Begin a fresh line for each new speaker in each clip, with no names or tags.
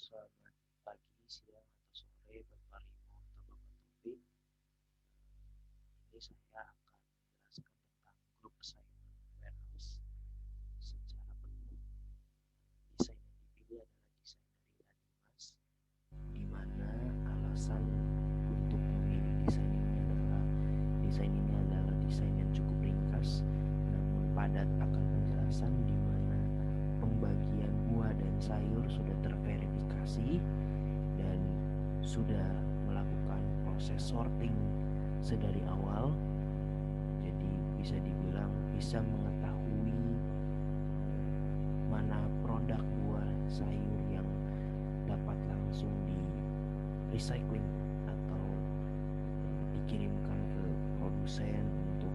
Selamat pagi, siang, atau sore, Bapak Rimo atau Bapak Taufik. Ini saya akan menjelaskan tentang grup assignment warehouse secara penuh. Desain yang dipilih adalah desain dari Adimas, di mana alasan untuk memilih desain ini adalah desain yang cukup ringkas namun padat akan penjelasan, di mana pembagian buah dan sayur sudah terverifikasi dan sudah melakukan proses sorting sedari awal. Jadi bisa dibilang bisa mengetahui mana produk buah sayur yang dapat langsung di recycling atau dikirimkan ke produsen untuk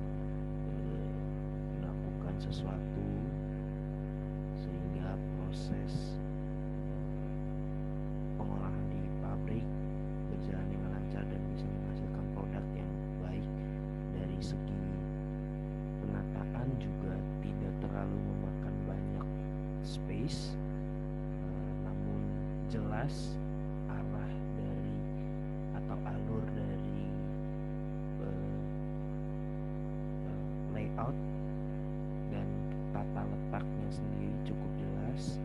melakukan sesuatu sehingga proses pengolahan di pabrik berjalan dengan lancar dan bisa menghasilkan produk yang baik. Dari segi penataan juga tidak terlalu memakan banyak space, namun jelas arah dari atau alur dari layout dan tata letaknya sendiri cukup jelas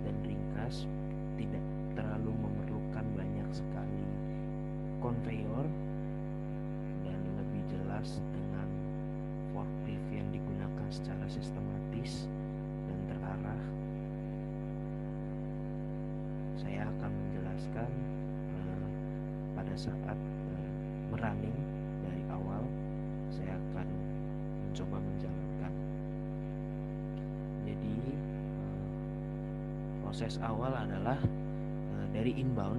dan ringkas, tidak terlalu memerlukan banyak sekali conveyor, dan lebih jelas dengan forklift yang digunakan secara sistematis dan terarah. Saya akan menjelaskan pada saat merunning dari awal. Saya akan mencoba menjalankan. Jadi proses awal adalah dari inbound,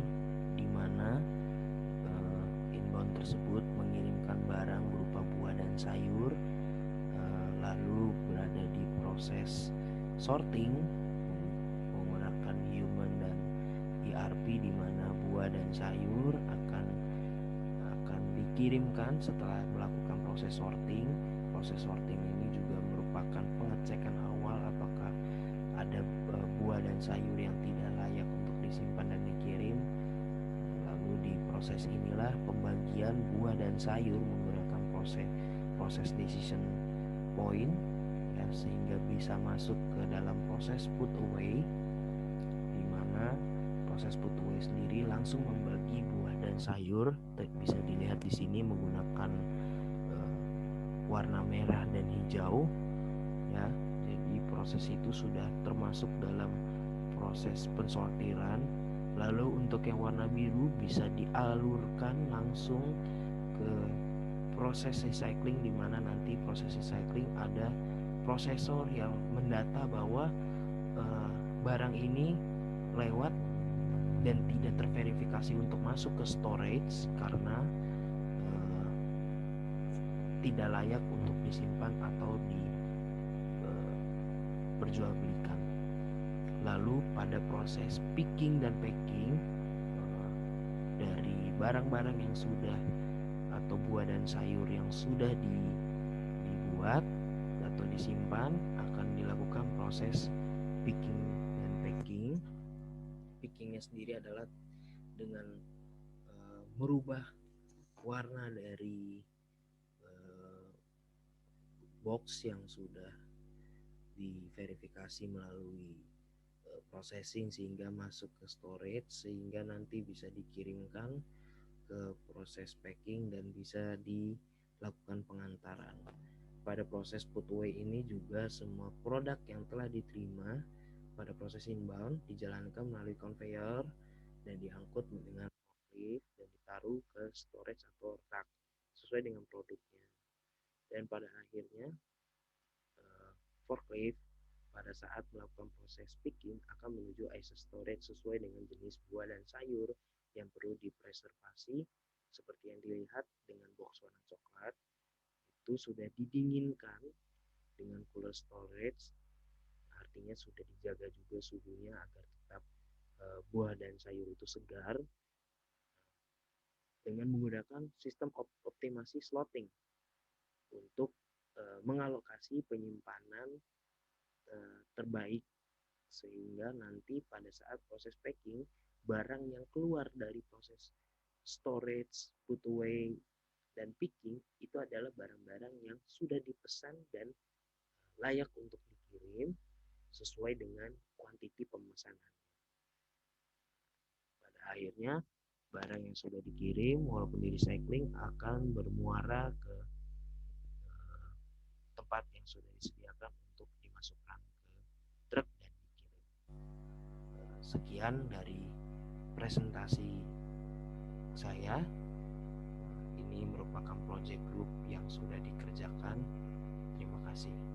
di mana inbound tersebut mengirimkan barang berupa buah dan sayur, lalu berada di proses sorting menggunakan human dan ERP, di mana buah dan sayur akan dikirimkan setelah melakukan proses sorting. Proses sorting ini juga merupakan pengecekan awal apakah ada buah dan sayur yang tidak layak untuk disimpan dan dikirim. Lalu di proses inilah pembagian buah dan sayur menggunakan proses decision point, ya, sehingga bisa masuk ke dalam proses put away, di mana proses put away sendiri langsung membagi buah dan sayur. Bisa dilihat di sini menggunakan warna merah dan hijau, ya. Jadi proses itu sudah termasuk dalam proses pensortiran. Lalu untuk yang warna biru bisa dialurkan langsung ke proses recycling, di mana nanti proses recycling ada prosesor yang mendata bahwa barang ini lewat dan tidak terverifikasi untuk masuk ke storage karena tidak layak untuk disimpan atau diperjualbelikan. Lalu pada proses picking dan packing dari barang-barang yang sudah atau buah dan sayur yang sudah dibuat atau disimpan akan dilakukan proses picking dan packing. Pickingnya sendiri adalah dengan merubah warna dari box yang sudah diverifikasi melalui processing sehingga masuk ke storage, sehingga nanti bisa dikirimkan ke proses packing dan bisa dilakukan pengantaran. Pada proses put away ini juga semua produk yang telah diterima pada proses inbound dijalankan melalui conveyor dan diangkut dengan forklift dan ditaruh ke storage atau rak sesuai dengan produknya. Dan pada akhirnya forklift pada saat melakukan proses picking akan menuju ISO storage sesuai dengan jenis buah dan sayur yang perlu dipreservasi. Seperti yang dilihat dengan box warna coklat, itu sudah didinginkan dengan cooler storage, artinya sudah dijaga juga suhunya agar tetap buah dan sayur itu segar, dengan menggunakan sistem optimasi slotting untuk mengalokasi penyimpanan terbaik sehingga nanti pada saat proses packing, barang yang keluar dari proses storage, put away, dan picking itu adalah barang-barang yang sudah dipesan dan layak untuk dikirim sesuai dengan kuantiti pemesanan. Pada akhirnya, barang yang sudah dikirim walaupun di recycling akan bermuara ke tempat yang sudah disediakan untuk dimasukkan ke truk dan dikirim. Sekian dari presentasi saya. Ini merupakan project group yang sudah dikerjakan. Terima kasih.